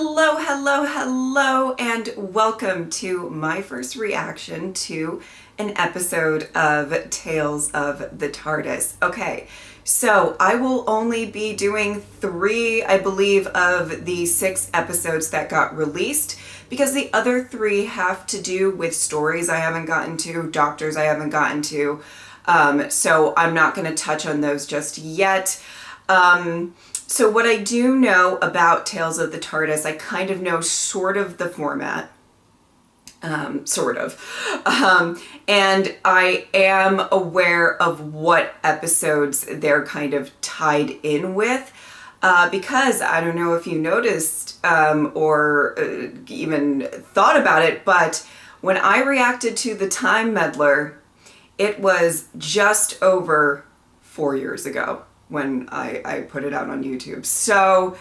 Hello, hello, hello, and welcome to my first reaction to an episode of Tales of the TARDIS. Okay, so I will only be doing 3, I believe, of the 6 episodes that got released, because the other 3 have to do with stories I haven't gotten to, doctors I haven't gotten to, so I'm not going to touch on those just yet. So what I do know about Tales of the TARDIS, I kind of know sort of the format, and I am aware of what episodes they're kind of tied in with, because I don't know if you noticed or even thought about it, but when I reacted to the Time Meddler, it was just over 4 years ago when I put it out on YouTube. So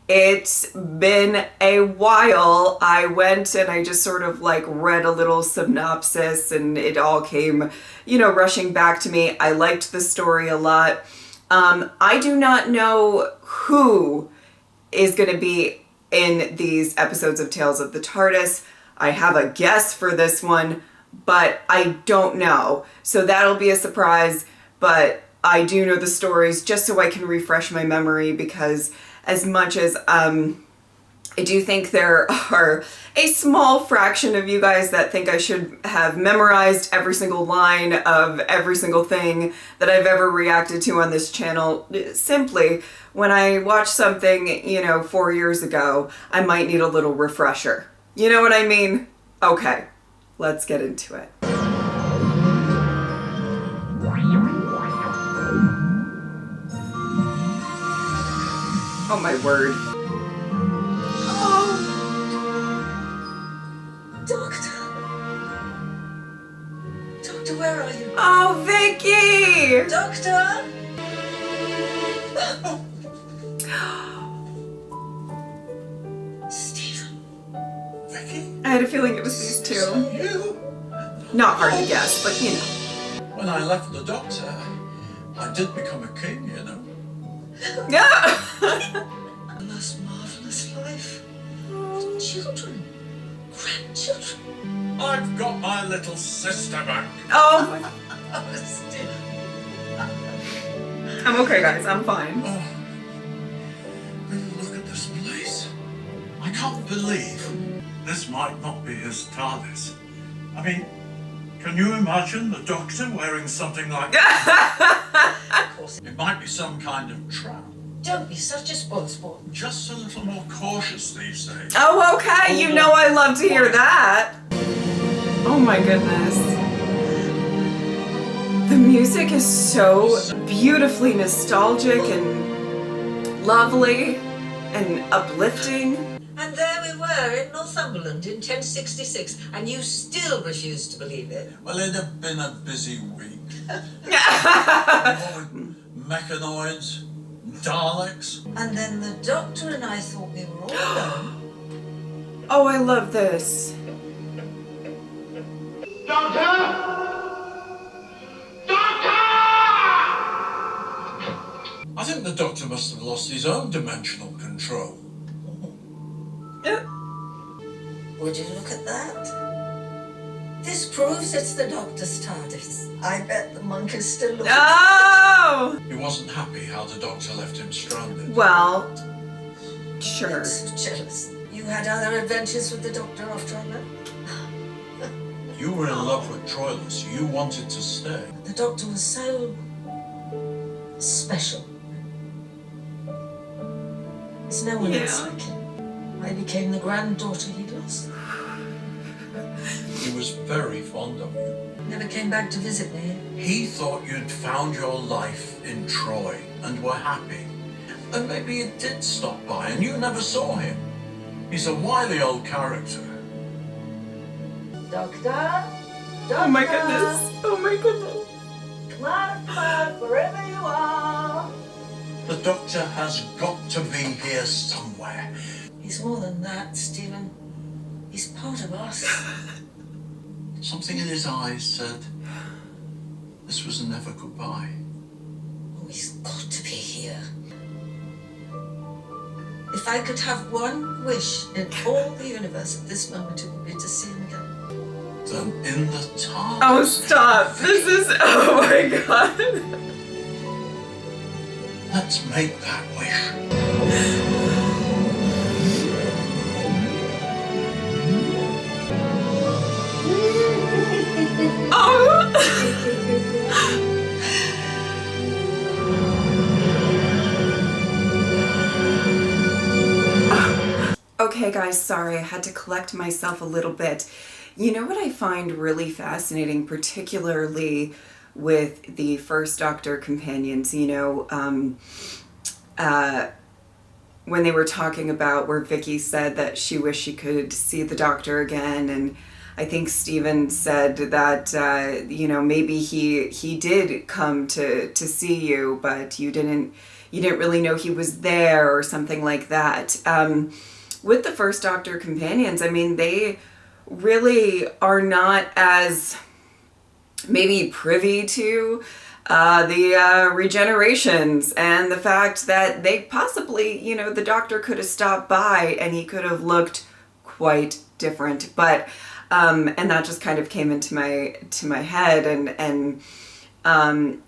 it's been a while. I went and I just sort of like read a little synopsis and it all came, rushing back to me. I liked the story a lot. I do not know who is going to be in these episodes of Tales of the TARDIS. I have a guess for this one, but I don't know. So that'll be a surprise, but I do know the stories just so I can refresh my memory, because as much as I do think there are a small fraction of you guys that think I should have memorized every single line of every single thing that I've ever reacted to on this channel. Simply, when I watch something, 4 years ago, I might need a little refresher. You know what I mean? Okay, let's get into it. Oh my word. Oh! Doctor, where are you? Oh, Vicky! Doctor! Stephen. Vicky? I had a feeling it was these two. You? Not hard to guess, but When I left the doctor, I did become a king, Yeah. The most marvelous life. Children. Grandchildren. I've got my little sister back. Oh my. Oh, Stephen. I'm okay, guys. I'm fine. Oh, look at this place. I can't believe this might not be his TARDIS. I mean, can you imagine the doctor wearing something like that? Of course. It might be some kind of trap. Don't be such a spoilsport. Just a little more cautious these days. Oh, okay. You know I love to hear that. Oh my goodness. The music is so beautifully nostalgic and lovely and uplifting. And there we were in Northumberland in 1066, and you still refuse to believe it. Well, it had been a busy week. Mechanoids, Daleks. And then the doctor and I thought we were all alone. Oh, I love this. Doctor! Doctor! I think the doctor must have lost his own dimensional control. Would you look at that? This proves it's the doctor's TARDIS. I bet the monk is still looking. Oh! He wasn't happy how the doctor left him stranded. Well, sure. I'm so jealous. You had other adventures with the doctor after I left? You were in love with Troilus. You wanted to stay. The doctor was so special. There's no one else like him. I became the granddaughter he'd lost. He was very fond of you. Never came back to visit me. He thought you'd found your life in Troy and were happy. And maybe he did stop by and you never saw him. He's a wily old character. Doctor? Doctor? Oh my goodness. Oh my goodness. Come on, wherever you are. The doctor has got to be here somewhere. He's more than that, Stephen. He's part of us. Something in his eyes said, this was never goodbye. Oh, he's got to be here. If I could have one wish in all the universe at this moment, it would be to see him again. Then in the TARDIS. Oh, stop. This is, oh my God. Let's make that wish. Okay, guys, sorry, I had to collect myself a little bit. You know what I find really fascinating, particularly with the First Doctor companions, you know, when they were talking about where Vicky said that she wished she could see the Doctor again, and I think Stephen said that, you know, maybe he did come to see you, but you didn't really know he was there or something like that. With the First Doctor companions, I mean, they really are not as maybe privy to the regenerations and the fact that they possibly, you know, the Doctor could have stopped by and he could have looked quite different. But and that just kind of came into my head, and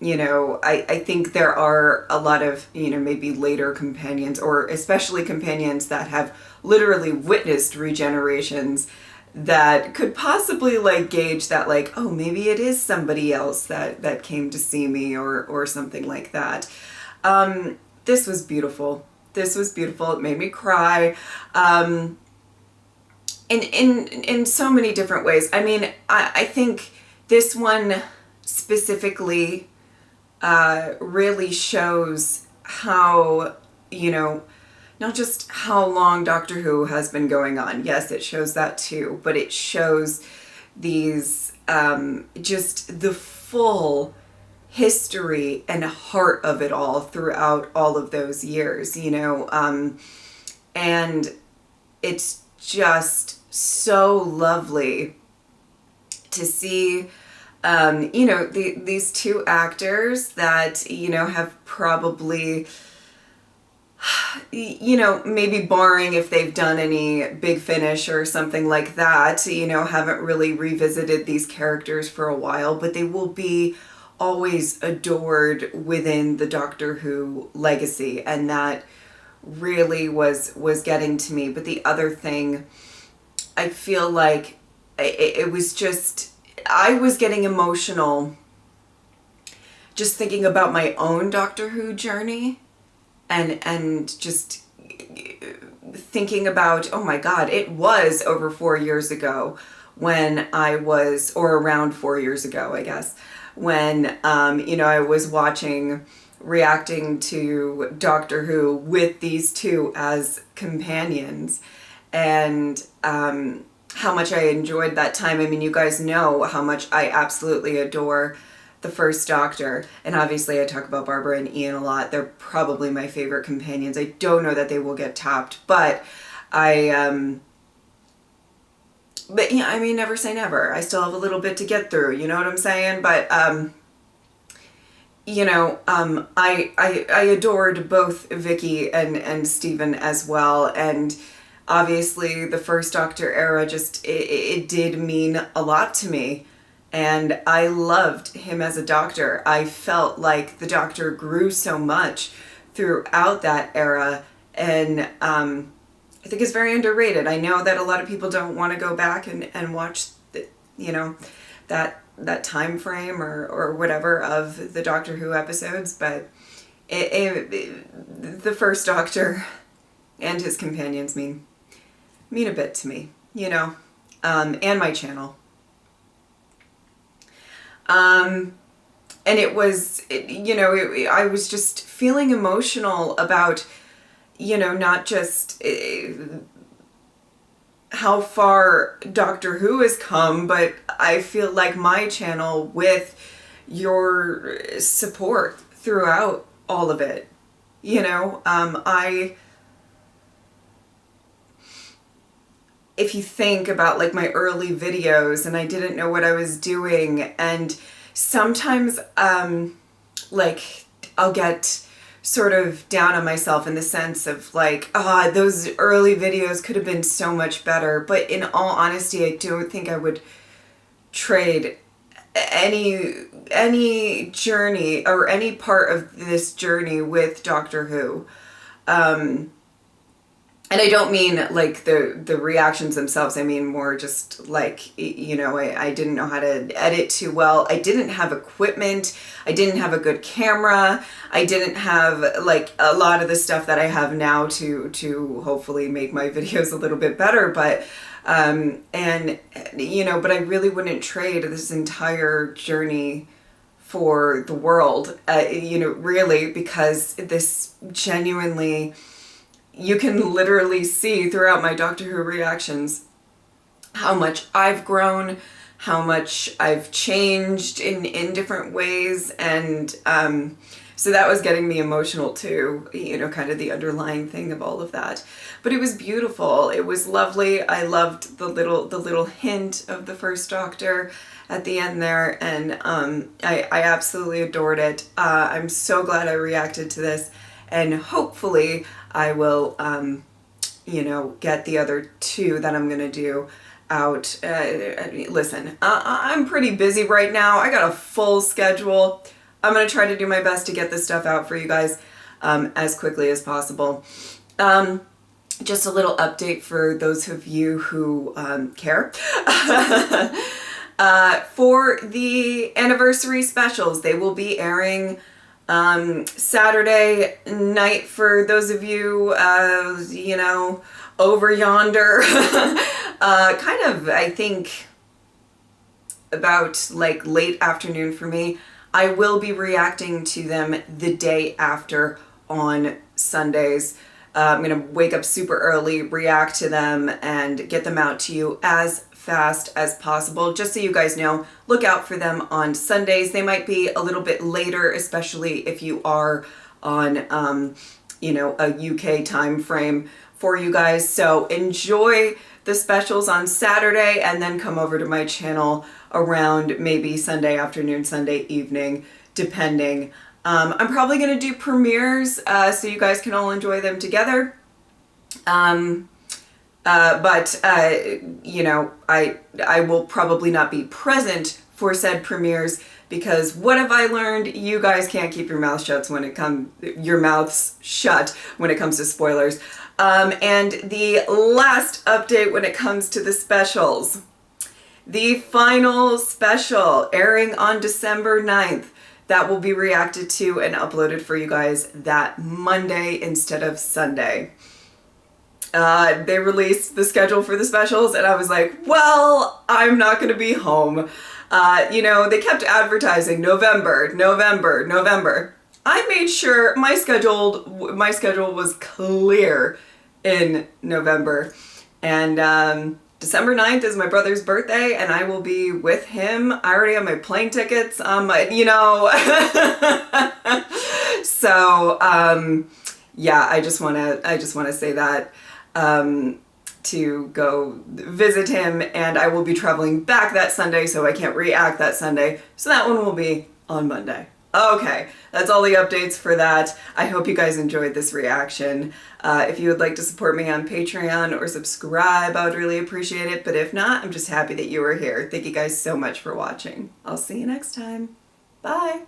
you know, I think there are a lot of, you know, maybe later companions, or especially companions that have literally witnessed regenerations, that could possibly like gauge that, like, oh, maybe it is somebody else that came to see me, or something like that. This was beautiful. This was beautiful. It made me cry. In so many different ways. I mean, I think this one specifically really shows how, you know, not just how long Doctor Who has been going on. Yes, it shows that too, but it shows these, just the full history and heart of it all throughout all of those years, you know, and it's just so lovely to see, you know, these two actors that, you know, have probably, you know, maybe barring if they've done any Big Finish or something like that, you know, haven't really revisited these characters for a while, but they will be always adored within the Doctor Who legacy, and that really was getting to me. But the other thing, I feel like it was just, I was getting emotional just thinking about my own Doctor Who journey, and just thinking about, oh my God, it was over 4 years ago when I was, or around 4 years ago, I guess, when, you know, I was reacting to Doctor Who with these two as companions, and how much I enjoyed that time. I mean, you guys know how much I absolutely adore the First Doctor, and obviously I talk about Barbara and Ian a lot. They're probably my favorite companions. I don't know that they will get topped, but but yeah, I mean, never say never. I still have a little bit to get through, you know what I'm saying? But you know, I adored both Vicky and Stephen as well, and obviously the First Doctor era just, it did mean a lot to me. And I loved him as a Doctor. I felt like the Doctor grew so much throughout that era, and I think it's very underrated. I know that a lot of people don't want to go back and watch the, you know, that time frame or whatever of the Doctor Who episodes, but the First Doctor and his companions mean a bit to me, you know, and my channel. And it was, you know, I was just feeling emotional about, you know, not just how far Doctor Who has come, but I feel like my channel, with your support throughout all of it, you know, if you think about like my early videos, and I didn't know what I was doing, and sometimes like I'll get sort of down on myself in the sense of like, those early videos could have been so much better. But in all honesty, I don't think I would trade any journey or any part of this journey with Doctor Who. And I don't mean like the reactions themselves. I mean more just like, you know, I didn't know how to edit too well. I didn't have equipment. I didn't have a good camera. I didn't have like a lot of the stuff that I have now to hopefully make my videos a little bit better. But, and you know, but I really wouldn't trade this entire journey for the world, you know, really, because this genuinely, you can literally see throughout my Doctor Who reactions how much I've grown, how much I've changed in different ways. And so that was getting me emotional too, you know, kind of the underlying thing of all of that. But it was beautiful. It was lovely. I loved the little hint of the first Doctor at the end there. And I absolutely adored it. I'm so glad I reacted to this. And hopefully I will, you know, get the other two that I'm going to do out. Listen, I'm pretty busy right now. I got a full schedule. I'm going to try to do my best to get this stuff out for you guys as quickly as possible. Just a little update for those of you who care. For the anniversary specials, they will be airing Saturday night for those of you, you know, over yonder. Kind of, I think, about like late afternoon for me. I will be reacting to them the day after on Sundays. I'm going to wake up super early, react to them, and get them out to you as fast as possible. Just so you guys know, look out for them on Sundays. They might be a little bit later, especially if you are on, you know, a UK time frame for you guys. So enjoy the specials on Saturday and then come over to my channel around maybe Sunday afternoon, Sunday evening, depending. I'm probably going to do premieres so you guys can all enjoy them together. But you know, I will probably not be present for said premieres because what have I learned? You guys can't keep your mouths shut when it comes to spoilers. And the last update when it comes to the specials, the final special airing on December 9th. That will be reacted to and uploaded for you guys that Monday instead of Sunday. They released the schedule for the specials and I was like, well, I'm not going to be home. You know, they kept advertising November. I made sure my schedule was clear in November. And December 9th is my brother's birthday and I will be with him. I already have my plane tickets, you know. So, yeah, I just want to say that to go visit him, and I will be traveling back that Sunday, so I can't react that Sunday. So that one will be on Monday. Okay, that's all the updates for that. I hope you guys enjoyed this reaction. If you would like to support me on Patreon or subscribe, I would really appreciate it. But if not, I'm just happy that you were here. Thank you guys so much for watching. I'll see you next time. Bye.